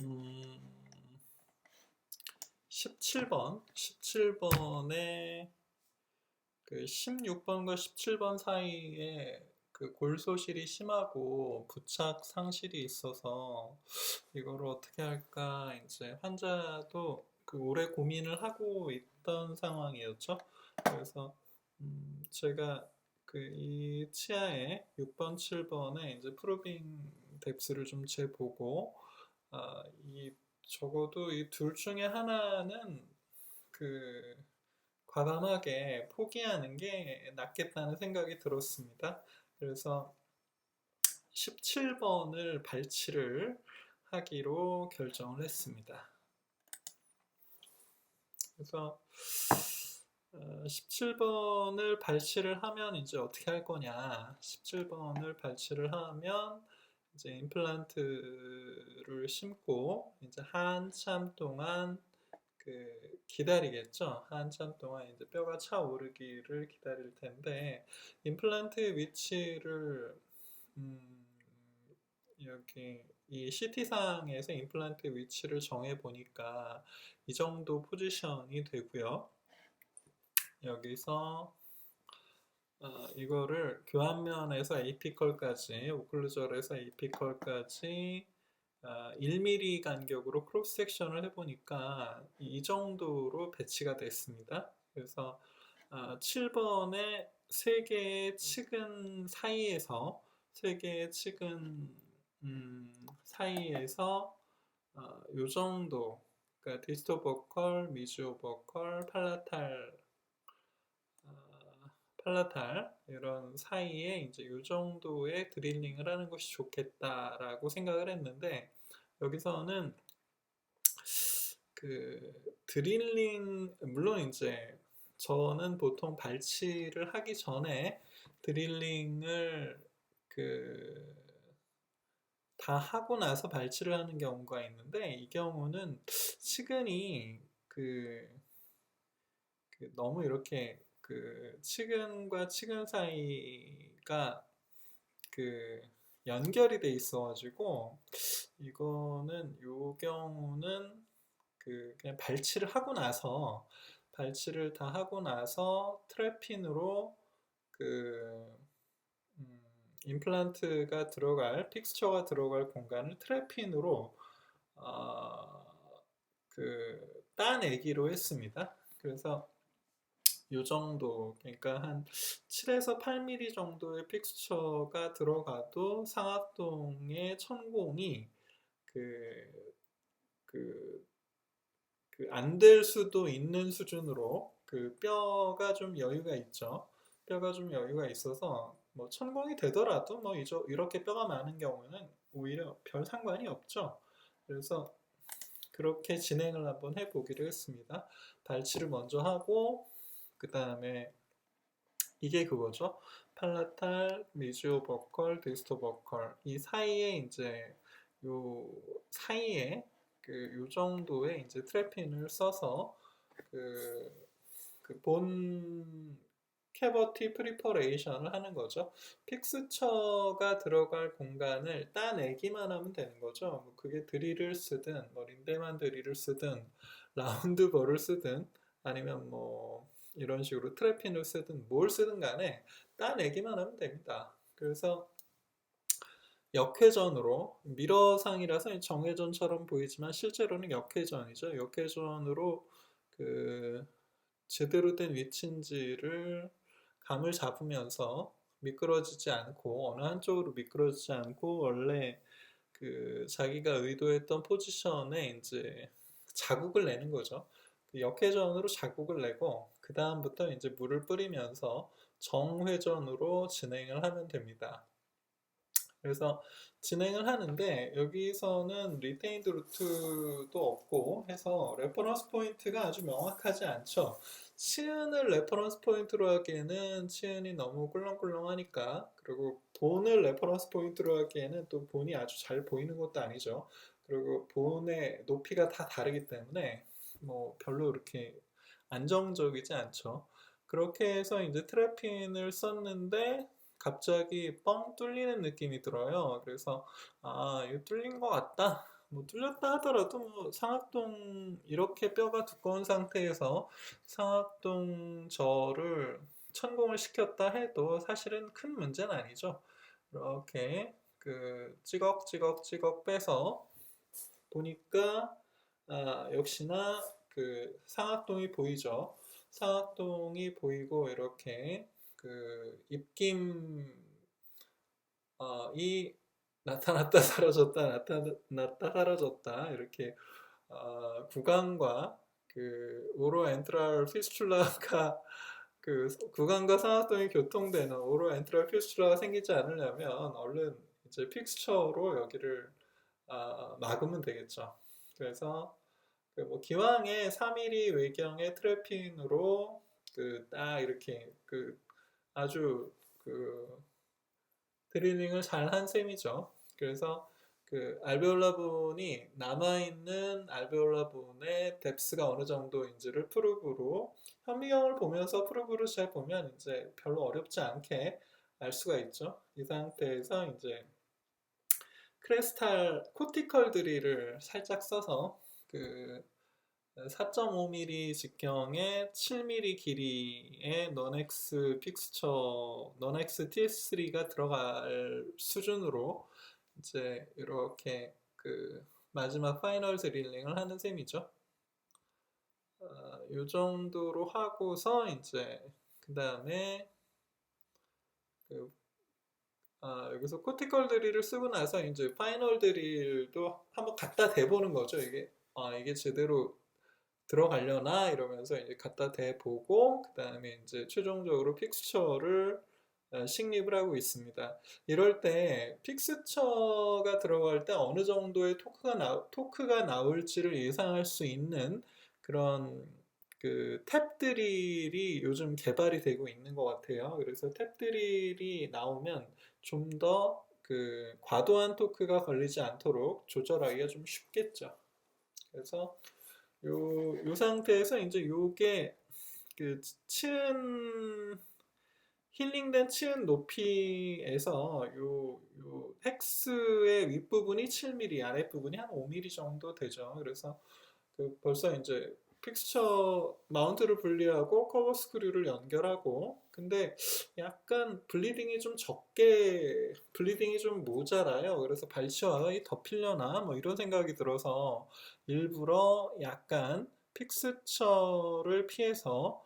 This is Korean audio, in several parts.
음, 17번에 그 16번과 17번 사이에 그 골소실이 심하고 부착 상실이 있어서 이거를 어떻게 할까 이제 환자도 그 오래 고민을 하고 있던 상황이었죠. 그래서 제가 그 이 치아에 6번, 7번에 이제 프로빙 뎁스를 좀 재보고 이 적어도 이 둘 중에 하나는 그 과감하게 포기하는 게 낫겠다는 생각이 들었습니다. 그래서 17번을 발치를 하기로 결정을 했습니다. 그래서 17번을 발치를 하면 이제 어떻게 할 거냐? 17번을 발치를 하면 이제 임플란트를 심고 이제 한참 동안 그 기다리겠죠. 한참 동안 이제 뼈가 차오르기를 기다릴 텐데 임플란트 위치를 음, 여기 이 CT상에서 임플란트 위치를 정해 보니까 이 정도 포지션이 되고요. 여기서 이거를 교환면에서 에이피컬까지 오클루절에서 에이피컬까지 1mm 간격으로 크로스 섹션을 해보니까 이 정도로 배치가 됐습니다. 그래서 7번의 세 개의 측은 사이에서 세 개의 측은 사이에서 요 정도 그러니까 디스토버컬, 미주오버컬, 팔라탈 이런 사이에 이제 이 정도의 드릴링을 하는 것이 좋겠다라고 생각을 했는데 여기서는 그 드릴링 물론 이제 저는 보통 발치를 하기 전에 드릴링을 그 다 하고 나서 발치를 하는 경우가 있는데 이 경우는 치근이 그 너무 이렇게 그 치근과 치근 사이가 그 연결이 돼 있어가지고 이거는 요 경우는 그 그냥 발치를 다 하고 나서 트래핀으로 그 음, 임플란트가 들어갈 픽스처가 들어갈 공간을 트래핀으로 어, 그 따내기로 했습니다. 그래서 요 정도 그러니까 한 7에서 8mm 정도의 픽스처가 들어가도 상악동의 천공이 그, 그, 안 될 수도 있는 수준으로 그 뼈가 좀 여유가 있죠. 뼈가 좀 여유가 있어서 뭐 천공이 되더라도 뭐 이렇게 뼈가 많은 경우는 오히려 별 상관이 없죠. 그래서 그렇게 진행을 한번 해보기로 했습니다. 발치를 먼저 하고 그 다음에 이게 그거죠. 팔라탈, 미주오버컬, 디스토버컬 이 사이에 이제 요 사이에 그 요 정도의 이제 트래핀을 써서 그 본 캐버티 프리퍼레이션을 하는 거죠. 픽스처가 들어갈 공간을 따내기만 하면 되는 거죠. 뭐 그게 드릴을 쓰든 뭐 린데만 드릴을 쓰든 라운드 벌을 쓰든 아니면 뭐 이런 식으로 트래핀을 쓰든 뭘 쓰든 간에 따내기만 하면 됩니다. 그래서 역회전으로 미러상이라서 정회전처럼 보이지만 실제로는 역회전이죠. 역회전으로 그 제대로 된 위치인지를 감을 잡으면서 미끄러지지 않고 어느 한쪽으로 미끄러지지 않고 원래 그 자기가 의도했던 포지션에 이제 자국을 내는 거죠. 그 역회전으로 자국을 내고 그 다음부터 이제 물을 뿌리면서 정회전으로 진행을 하면 됩니다. 그래서 진행을 하는데 여기서는 리테인드 루트도 없고 해서 레퍼런스 포인트가 아주 명확하지 않죠. 치은을 레퍼런스 포인트로 하기에는 치은이 너무 꿀렁꿀렁하니까 그리고 본을 레퍼런스 포인트로 하기에는 또 본이 아주 잘 보이는 것도 아니죠. 그리고 본의 높이가 다 다르기 때문에 뭐 별로 이렇게 안정적이지 않죠. 그렇게 해서 이제 트래핀을 썼는데 갑자기 뻥 뚫리는 느낌이 들어요. 그래서 이거 뚫린 것 같다. 뭐 뚫렸다 하더라도 뭐 상악동 이렇게 뼈가 두꺼운 상태에서 상악동 저를 천공을 시켰다 해도 사실은 큰 문제는 아니죠. 이렇게 그 찌걱찌걱 빼서 보니까 역시나 그 상악동이 보이죠. 상악동이 보이고 이렇게 그 입김 이 나타났다 사라졌다 나타났다 사라졌다 이렇게 구강과 그 오로 엔트랄 피스출라가 그 구강과 상악동이 교통되는 오로 엔트랄 피스출라가 생기지 않으려면 얼른 이제 픽스처로 여기를 막으면 되겠죠. 그래서 그 뭐 기왕에 3mm 외경의 트래핑으로 그 딱 이렇게 그 아주 그 드릴링을 잘 한 셈이죠. 그래서 그 알베올라 분이 남아있는 알베올라 분의 뎁스가 어느 정도인지를 프루브로 현미경을 보면서 프루브를 잘 보면 이제 별로 어렵지 않게 알 수가 있죠. 이 상태에서 이제 크레스탈 코티컬 드릴을 살짝 써서 그 4.5mm 직경에 7mm 길이의 넌엑스 픽스처, 넌엑스 TS3가 들어갈 수준으로 이제 이렇게 그 마지막 파이널 드릴링을 하는 셈이죠. 이 정도로 하고서 이제 그 다음에 그 여기서 코티컬 드릴을 쓰고 나서 이제 파이널 드릴도 한번 갖다 대보는 거죠. 이게 제대로 들어가려나 이러면서 이제 갖다 대보고 그 다음에 이제 최종적으로 픽스처를 식립을 하고 있습니다. 이럴 때 픽스처가 들어갈 때 어느 정도의 토크가 나올지를 예상할 수 있는 그런 그 탭 드릴이 요즘 개발이 되고 있는 것 같아요. 그래서 탭 드릴이 나오면 좀 더 그 과도한 토크가 걸리지 않도록 조절하기가 좀 쉽겠죠. 그래서 요 상태에서 이제 요게 그 힐링된 치은 높이에서 요 헥스의 윗부분이 7mm, 아랫부분이 한 5mm 정도 되죠. 그래서 그 벌써 이제 픽스처 마운트를 분리하고 커버 스크류를 연결하고 근데 약간 블리딩이 좀 모자라요. 그래서 발치와가 덮이려나 뭐 이런 생각이 들어서 일부러 약간 픽스처를 피해서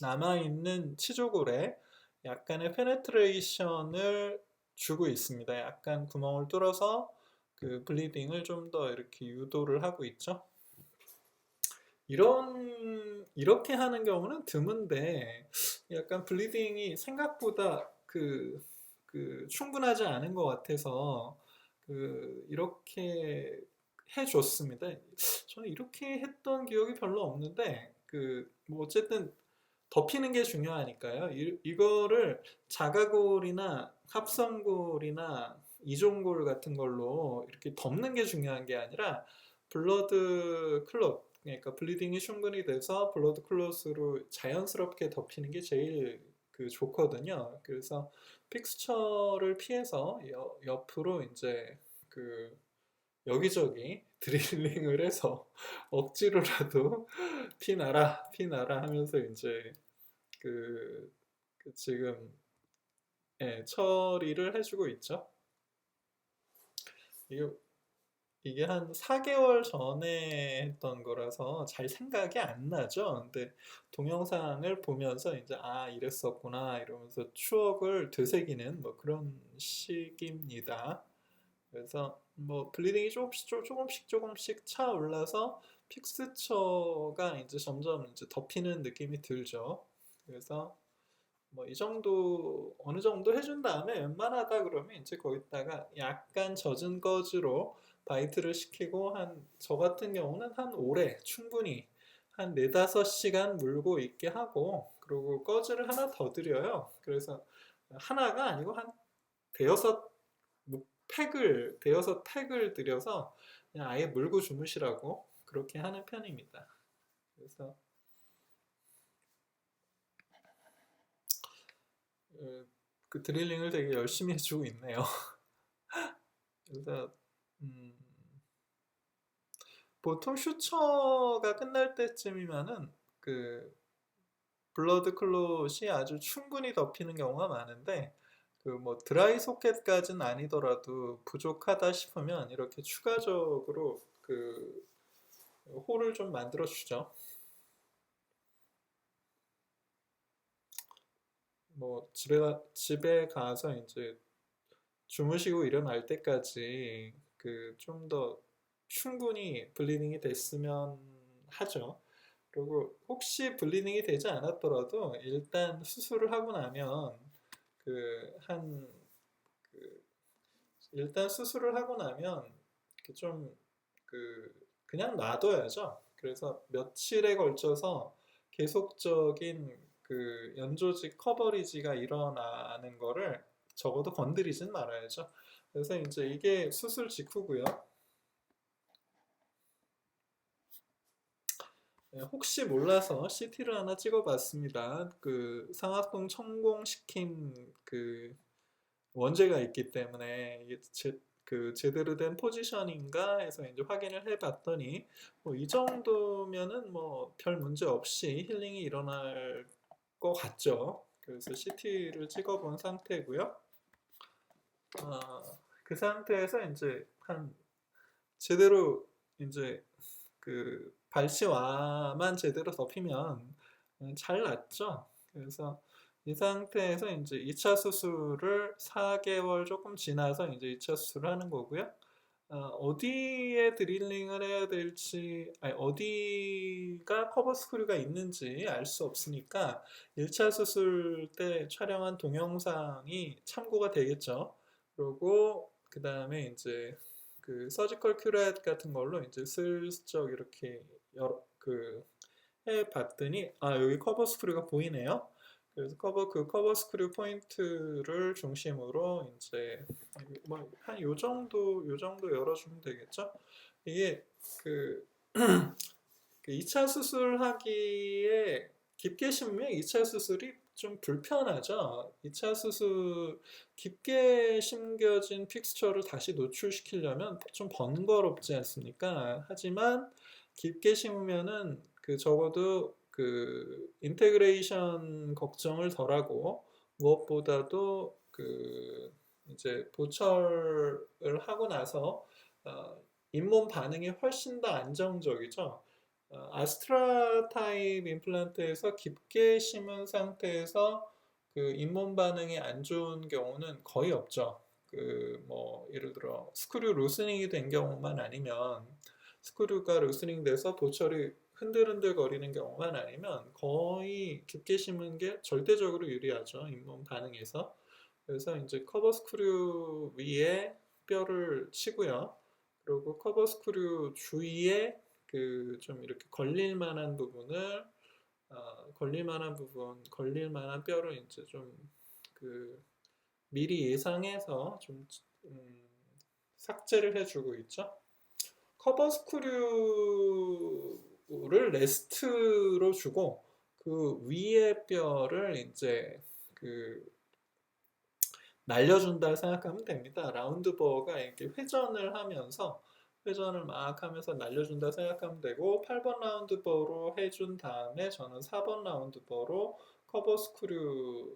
남아있는 치조골에 약간의 페네트레이션을 주고 있습니다. 약간 구멍을 뚫어서 그 블리딩을 좀 더 이렇게 유도를 하고 있죠. 이렇게 하는 경우는 드문데 약간 블리딩이 생각보다 충분하지 않은 것 같아서 이렇게 해줬습니다. 저는 이렇게 했던 기억이 별로 없는데 뭐 어쨌든 덮이는 게 중요하니까요. 이거를 자가골이나 합성골이나 이종골 같은 걸로 이렇게 덮는 게 중요한 게 아니라 블러드 클롯, 그러니까 블리딩이 충분히 돼서 블러드 클롯으로 자연스럽게 덮이는 게 제일 좋거든요. 그래서 픽스처를 피해서 옆으로 이제 그 여기저기 드릴링을 해서 억지로라도 피나라 하면서 이제 지금 처리를 해주고 있죠. 이게, 이게 한 4개월 전에 했던 거라서 잘 생각이 안 나죠. 근데 동영상을 보면서 이제 이랬었구나 이러면서 추억을 되새기는 뭐 그런 시기입니다. 그래서 뭐 블리딩이 조금씩 차올라서 픽스처가 이제 점점 이제 덮이는 느낌이 들죠. 그래서 뭐 이 정도 어느 정도 해준 다음에 웬만하다 그러면 이제 거기다가 약간 젖은 거즈로 바이트를 시키고 저 같은 경우는 한 오래 충분히 한 4~5시간 물고 있게 하고 그리고 거즈를 하나 더 드려요. 그래서 하나가 아니고 한 대여섯 대여섯 팩을 들여서 그냥 아예 물고 주무시라고 그렇게 하는 편입니다. 그래서 그 드릴링을 되게 열심히 해주고 있네요. 그래서 음, 보통 슈처가 끝날 때쯤이면은 그 블러드 클롯이 아주 충분히 덮이는 경우가 많은데 그 뭐 드라이 소켓까지는 아니더라도 부족하다 싶으면 이렇게 추가적으로 그 홀을 좀 만들어 주죠. 뭐 집에 가서 이제 주무시고 일어날 때까지 그 좀 더 충분히 블리딩이 됐으면 하죠. 그리고 혹시 블리딩이 되지 않았더라도 일단 수술을 하고 나면 그 한 그 일단 수술을 하고 나면 좀 그 그냥 놔둬야죠. 그래서 며칠에 걸쳐서 계속적인 그 연조직 커버리지가 일어나는 거를 적어도 건드리진 말아야죠. 그래서 이제 이게 수술 직후고요. 네, 혹시 몰라서 CT를 하나 찍어봤습니다. 그 상악동 천공시킨 그 원죄가 있기 때문에 이게 그 제대로 된 포지션인가 해서 이제 확인을 해봤더니 뭐 이 정도면은 뭐 별 문제 없이 힐링이 일어날 것 같죠. 그래서 CT를 찍어본 상태고요. 그 상태에서 이제 한 제대로 이제 그 발치와만 제대로 덮이면 잘 낫죠. 그래서 이 상태에서 이제 2차 수술을 4개월 조금 지나서 이제 2차 수술을 하는 거고요. 어디에 드릴링을 해야 될지, 아니, 어디가 커버 스크류가 있는지 알 수 없으니까 1차 수술 때 촬영한 동영상이 참고가 되겠죠. 그리고 그 다음에 이제 그 서지컬 큐렛 같은 걸로 이제 슬쩍 이렇게 그 해봤더니 여기 커버 스크류가 보이네요. 그래서 커버 스크류 포인트를 중심으로 이제 뭐 한 요 정도 열어주면 되겠죠. 이게 그, 그 2차 수술하기에 깊게 심으면 2차 수술이 좀 불편하죠. 2차 수술 깊게 심겨진 픽스처를 다시 노출시키려면 좀 번거롭지 않습니까? 하지만 깊게 심으면은 그 적어도 그 인테그레이션 걱정을 덜하고 무엇보다도 그 이제 보철을 하고 나서 잇몸 반응이 훨씬 더 안정적이죠. 아스트라 타입 임플란트에서 깊게 심은 상태에서 그 잇몸 반응이 안 좋은 경우는 거의 없죠. 그 뭐 예를 들어 스크류 루스닝이 된 경우만 아니면 스크류가 루스닝 돼서 보철이 흔들흔들 거리는 경우만 아니면 거의 깊게 심은 게 절대적으로 유리하죠. 잇몸 반응에서. 그래서 이제 커버 스크류 위에 뼈를 치고요. 그리고 커버 스크류 주위에 그 좀 이렇게 걸릴 만한 부분을 걸릴 만한 뼈를 이제 좀 그 미리 예상해서 좀 음, 삭제를 해주고 있죠. 커버 스크류를 레스트로 주고 그 위에 뼈를 이제 그 날려준다 생각하면 됩니다. 라운드버가 이렇게 회전을 막 하면서 날려준다 생각하면 되고 8번 라운드버로 해준 다음에 저는 4번 라운드버로 커버 스크류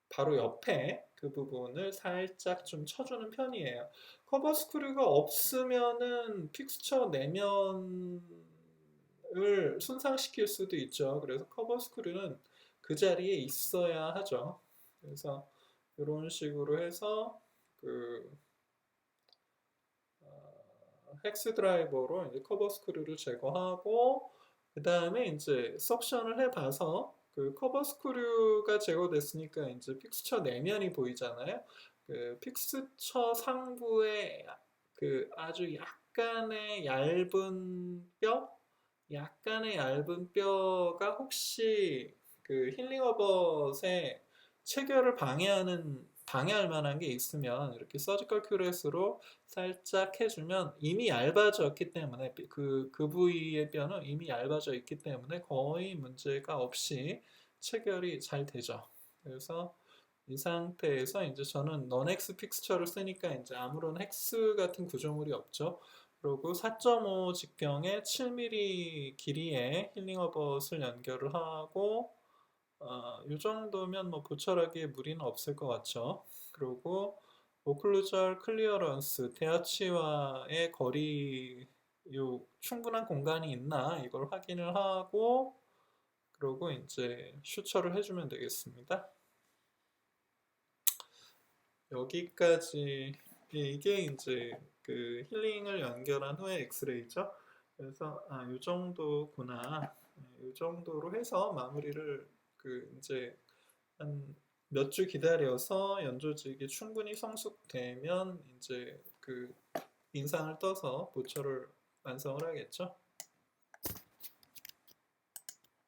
바로 옆에 그 부분을 살짝 좀 쳐주는 편이에요. 커버 스크류가 없으면은 픽스처 내면을 손상시킬 수도 있죠. 그래서 커버 스크류는 그 자리에 있어야 하죠. 그래서 이런 식으로 해서 그 헥스 드라이버로 이제 커버 스크류를 제거하고 그 다음에 이제 석션을 해봐서 그 커버 스크류가 제거됐으니까 이제 픽스처 내면이 보이잖아요. 그 픽스처 상부에 그 아주 약간의 얇은 뼈가 혹시 그 힐링어벗의 체결을 방해할 만한 게 있으면 이렇게 서지컬 큐렛으로 살짝 해주면 이미 얇아졌기 때문에 그 부위의 뼈는 이미 얇아져 있기 때문에 거의 문제가 없이 체결이 잘 되죠. 그래서 이 상태에서 이제 저는 non-hex 픽스처를 쓰니까 이제 아무런 헥스 같은 구조물이 없죠. 그리고 4.5 직경에 7mm 길이의 힐링 어벗을 연결을 하고 이 정도면 뭐 보철하기에 무리는 없을 것 같죠. 그리고 오클루절 클리어런스, 대하치와의 거리, 충분한 공간이 있나 이걸 확인을 하고 그리고 이제 슈처를 해주면 되겠습니다. 여기까지 이게 이제 그 힐링을 연결한 후에 엑스레이죠. 그래서 이 정도구나. 이 정도로 해서 마무리를 그 이제 한 몇 주 기다려서 연조직이 충분히 성숙되면 이제 그 인상을 떠서 보철을 완성을 하겠죠.